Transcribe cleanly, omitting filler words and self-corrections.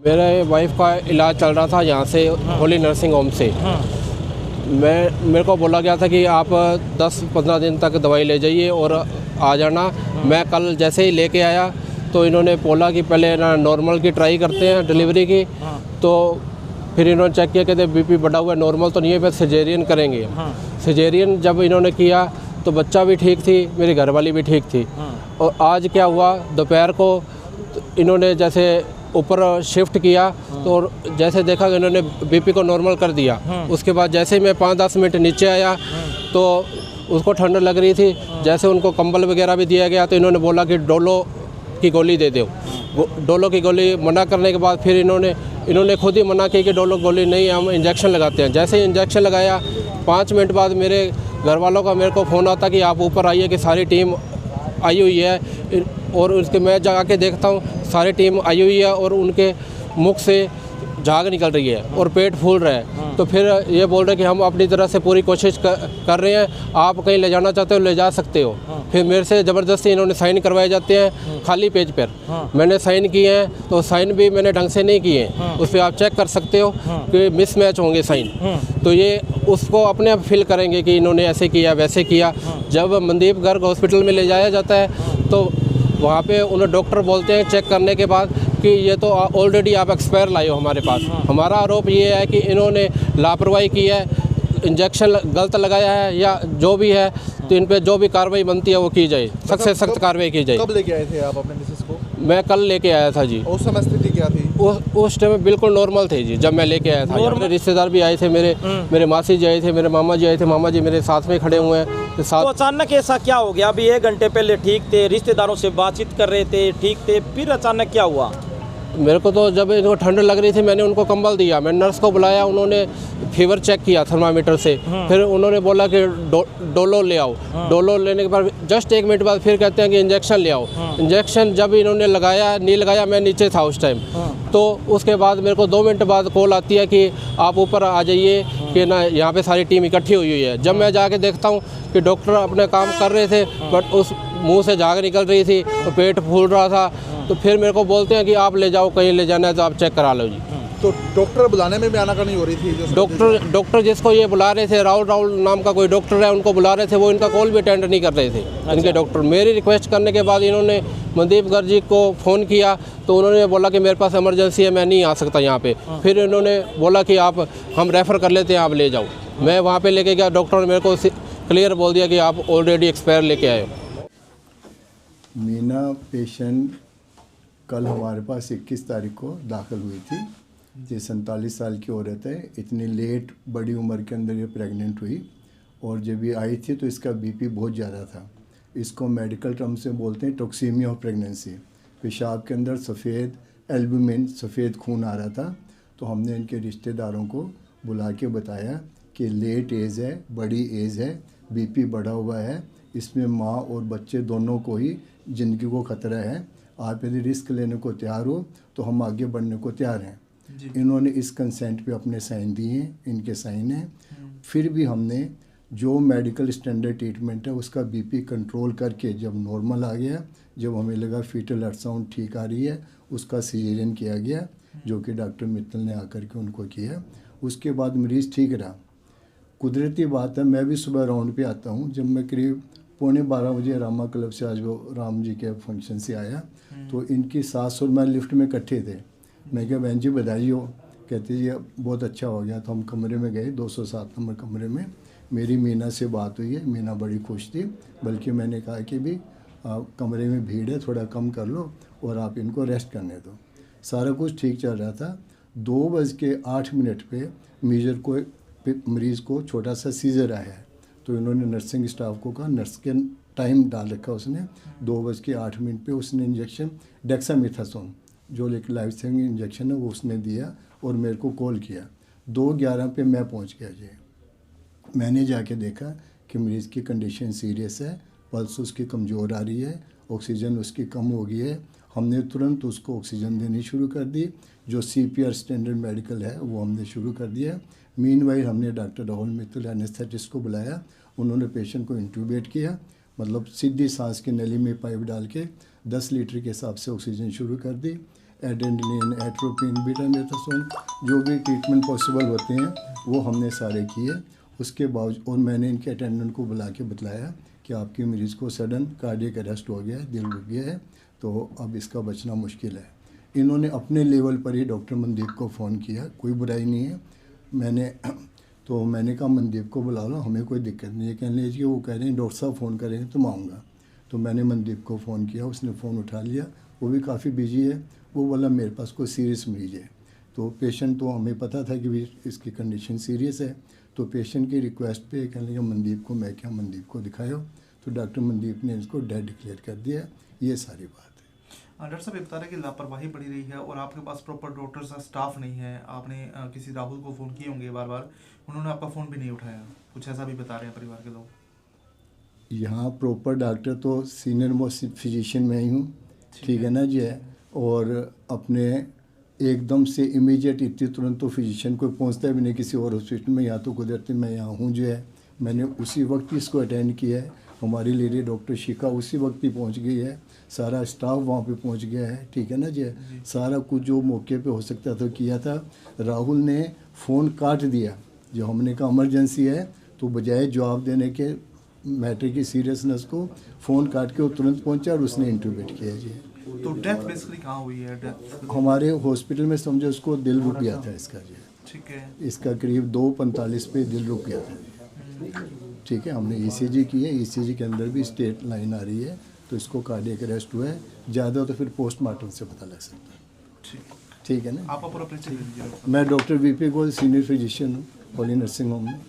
मेरे वाइफ का इलाज चल रहा था यहाँ से होली नर्सिंग होम से। मेरे को बोला गया था कि आप 10-15 दिन तक दवाई ले जाइए और आ जाना। मैं कल जैसे ही लेके आया तो इन्होंने बोला कि पहले ना नॉर्मल की ट्राई करते हैं डिलीवरी की। तो फिर इन्होंने चेक किया, कहते बीपी बढ़ा हुआ है, नॉर्मल तो नहीं है, फिर सिजेरियन करेंगे। सिजेरियन जब इन्होंने किया तो बच्चा भी ठीक थी, मेरी घरवाली भी ठीक थी। और आज क्या हुआ, दोपहर को इन्होंने जैसे ऊपर शिफ्ट किया तो जैसे देखा कि इन्होंने बीपी को नॉर्मल कर दिया। उसके बाद जैसे ही मैं 5-10 मिनट नीचे आया तो उसको ठंड लग रही थी। जैसे उनको कंबल वगैरह भी दिया गया तो इन्होंने बोला कि डोलो की गोली दे दो। डोलो की गोली मना करने के बाद फिर इन्होंने खुद ही मना की कि डोलो गोली नहीं, हम इंजेक्शन लगाते हैं। जैसे ही इंजेक्शन लगाया 5 मिनट बाद मेरे घर वालों का मेरे को फ़ोन आता कि आप ऊपर आइए कि सारी टीम आई हुई है। और उसके मैं जाके देखता हूँ सारी टीम आई हुई है और उनके मुख से झाग निकल रही है और पेट फूल रहा है। तो फिर ये बोल रहे हैं कि हम अपनी तरह से पूरी कोशिश कर रहे हैं, आप कहीं ले जाना चाहते हो ले जा सकते हो। फिर मेरे से ज़बरदस्ती इन्होंने साइन करवाए जाते हैं खाली पेज पर। मैंने साइन किए हैं तो साइन भी मैंने ढंग से नहीं किए हैं, उस पर आप चेक कर सकते हो कि मिसमैच होंगे साइन। तो ये उसको अपने आप फिल करेंगे कि इन्होंने ऐसे किया वैसे किया। जब मनदीप गर्ग हॉस्पिटल में ले जाया जाता है तो वहाँ पे उन्हें डॉक्टर बोलते हैं चेक करने के बाद कि ये तो ऑलरेडी आप एक्सपायर लाए हो हमारे पास। हमारा आरोप ये है कि इन्होंने लापरवाही की है, इंजेक्शन गलत लगाया है या जो भी है, तो इन पे जो भी कार्रवाई बनती है वो की जाए, सख्त से सख्त कार्रवाई की जाए। कब लेके आए थे आप अपने मिसेस को? मैं कल लेके आया था जी। उस समय स्थिति क्या थी? उस टाइम बिल्कुल नॉर्मल थे जी जब मैं लेके आया था। मेरे रिश्तेदार भी आए थे, मेरे मासी जी आए थे, मेरे मामा जी आए थे। मामा जी मेरे साथ में खड़े हुए हैं तो तो अचानक ऐसा क्या हो गया? अभी 1 घंटे पहले ठीक थे, रिश्तेदारों से बातचीत कर रहे थे, ठीक थे, फिर अचानक क्या हुआ? मेरे को तो जब इनको ठंड लग रही थी मैंने उनको कंबल दिया, मैंने नर्स को बुलाया, उन्होंने फीवर चेक किया थर्मामीटर से। फिर उन्होंने बोला कि डोलो ले आओ। डोलो लेने के बाद जस्ट 1 मिनट बाद फिर कहते हैं कि इंजेक्शन ले आओ। इंजेक्शन जब इन्होंने लगाया नहीं लगाया, मैं नीचे था उस टाइम। तो उसके बाद मेरे को 2 मिनट बाद कॉल आती है कि आप ऊपर आ जाइए कि ना यहाँ पे सारी टीम इकट्ठी हुई है। जब मैं जाके देखता हूँ कि डॉक्टर अपने काम कर रहे थे बट उस मुंह से झाग निकल रही थी तो पेट फूल रहा था। तो फिर मेरे को बोलते हैं कि आप ले जाओ, कहीं ले जाना है तो आप चेक करा लो जी। तो डॉक्टर बुलाने में भी आनाकानी हो रही थी? डॉक्टर जिसको ये बुला रहे थे, राहुल नाम का कोई डॉक्टर है, उनको बुला रहे थे, वो इनका कॉल भी अटेंड नहीं कर रहे थे। इनके डॉक्टर मेरी रिक्वेस्ट करने के बाद इन्होंने मनदीप गर्ग जी को फ़ोन किया तो उन्होंने बोला कि मेरे पास इमरजेंसी है, मैं नहीं आ सकता यहाँ पे। फिर इन्होंने बोला कि हम रेफ़र कर लेते हैं, आप ले जाओ। मैं वहाँ पर लेके गया, डॉक्टर ने मेरे को क्लियर बोल दिया कि आप ऑलरेडी एक्सपायर लेके आए हो। मीना पेशेंट कल हमारे पास 21 तारीख को दाखिल हुई थी। ये 47 साल की औरत है। इतनी लेट बड़ी उम्र के अंदर ये प्रेग्नेंट हुई और जब ये आई थी तो इसका बीपी बहुत ज़्यादा था। इसको मेडिकल टर्म से बोलते हैं टॉक्सीमिया ऑफ प्रेगनेंसी। पेशाब के अंदर सफ़ेद एल्बुमिन, सफ़ेद खून आ रहा था। तो हमने इनके रिश्तेदारों को बुला के बताया कि लेट एज है, बड़ी एज है, बीपी बढ़ा हुआ है, इसमें माँ और बच्चे दोनों को ही ज़िंदगी को ख़तरा है। आप यदि रिस्क लेने को तैयार हो तो हम आगे बढ़ने को तैयार हैं। इन्होंने इस कंसेंट पे अपने साइन दिए हैं, इनके साइन हैं। फिर भी हमने जो मेडिकल स्टैंडर्ड ट्रीटमेंट है उसका बीपी कंट्रोल करके जब नॉर्मल आ गया, जब हमें लगा फीटल अल्ट्रासाउंड ठीक आ रही है, उसका सिजेरियन किया गया जो कि डॉक्टर मित्तल ने आकर के उनको किया। उसके बाद मरीज़ ठीक रहा। कुदरती बात है, मैं भी सुबह राउंड पे आता हूँ। जब मैं करीब 11:15 बजे रामा क्लब से, आज वो राम जी के फंक्शन से आया, तो इनकी सास और मैं लिफ्ट में इकट्ठे थे। मैं कहा बहन जी बधाई हो। कहते जी बहुत अच्छा हो गया। तो हम कमरे में गए, 207 नंबर कमरे में। मेरी मीना से बात हुई है, मीना बड़ी खुश थी। बल्कि मैंने कहा कि भी कमरे में भीड़ है, थोड़ा कम कर लो और आप इनको रेस्ट करने दो। सारा कुछ ठीक चल रहा था। 2:08 पे मरीज़ को छोटा सा सीजर आया है। तो इन्होंने नर्सिंग स्टाफ को कहा, नर्स के टाइम डाल रखा उसने, 2:08 पे उसने इंजेक्शन डेक्सामेथासोन जो एक लाइफ सेविंग इंजेक्शन है वो उसने दिया और मेरे को कॉल किया। 2:11 पे मैं पहुंच गया जी। मैंने जाके देखा कि मरीज़ की कंडीशन सीरियस है, पल्स उसकी कमज़ोर आ रही है, ऑक्सीजन उसकी कम हो गई है। हमने तुरंत उसको ऑक्सीजन देनी शुरू कर दी। जो CPR स्टैंडर्ड मेडिकल है वो हमने शुरू कर दिया। मीनवाइल हमने डॉक्टर राहुल मित्तल एनेस्थेटिस्ट को बुलाया। उन्होंने पेशेंट को इंट्यूबेट किया, मतलब सीधी सांस की नली में पाइप डाल के 10 लीटर के हिसाब से ऑक्सीजन शुरू कर दी। एड्रेनलिन, एट्रोपिन, बीटामेथासोन, जो भी ट्रीटमेंट पॉसिबल होते हैं वो हमने सारे किए। उसके बावजूद और मैंने इनके अटेंडेंट को बुला के बतलाया कि आपके मरीज़ को सडन कार्डियक अरेस्ट हो गया है, दिल रुक गया है, तो अब इसका बचना मुश्किल है। इन्होंने अपने लेवल पर ही डॉक्टर मनदीप को फ़ोन किया, कोई बुराई नहीं है। मैंने कहा मनदीप को बुला लो, हमें कोई दिक्कत नहीं है। कहने लगे वो कह रहे हैं डॉक्टर साहब फ़ोन करेंगे तो मैं आऊँगा। तो मैंने मनदीप को फ़ोन किया, उसने फ़ोन उठा लिया। वो भी काफ़ी बिजी है। वो बोला मेरे पास कोई सीरियस मरीज़ है। तो पेशेंट तो हमें पता था कि भी इसकी कंडीशन सीरियस है। तो पेशेंट की रिक्वेस्ट पे कहने लगे मनदीप को, मैं क्या मनदीप को दिखाया। तो डॉक्टर मनदीप ने इसको डेड डिक्लेयर कर दिया। ये सारी बात है। डॉक्टर साहब ये बता रहे हैं कि लापरवाही बढ़ी रही है और आपके पास प्रॉपर डॉक्टर सा स्टाफ नहीं है। आपने किसी राहुल को फ़ोन किए होंगे बार बार, उन्होंने आपका फ़ोन भी नहीं उठाया, कुछ ऐसा भी बता रहे हैं परिवार के लोग। यहाँ प्रॉपर डॉक्टर तो सीनियर मोस्ट फिजिशियन में ही हूँ, ठीक है ना जी है। और अपने एकदम से इमीडिएट इतनी तुरंत तो फिजिशियन कोई पहुँचता भी नहीं किसी और हॉस्पिटल में। या तो कुदरती मैं यहाँ हूँ जो है, मैंने उसी वक्त इसको अटेंड किया है। हमारी लेडी डॉक्टर शिखा उसी वक्त ही पहुँच गई है। सारा स्टाफ वहाँ पे पहुँच गया है, ठीक है ना जी। सारा कुछ जो मौके पे हो सकता था किया था। राहुल ने फ़ोन काट दिया जो हमने कहा इमरजेंसी है, तो बजाय जवाब देने के मैटर की सीरियसनेस को फ़ोन काट के वो तुरंत पहुँचा और उसने इंटरवेट किया जी। तो डेथ बेसिकली कहाँ हुई है? डेथ हमारे हॉस्पिटल में समझो उसको दिल रुक गया था इसका जी। ठीक है। इसका करीब 2:45 पे दिल रुक गया था। ठीक है, हमने ECG की है। ECG के अंदर भी स्टेट लाइन आ रही है, तो इसको कार्डियक अरेस्ट हुआ है। ज़्यादा तो फिर पोस्टमार्टम से पता लग सकता है। ठीक है ना। आप पूरा परिचय दे दीजिए। मैं doctor VP Goyal, senior physician हूँ होली नर्सिंग होम में।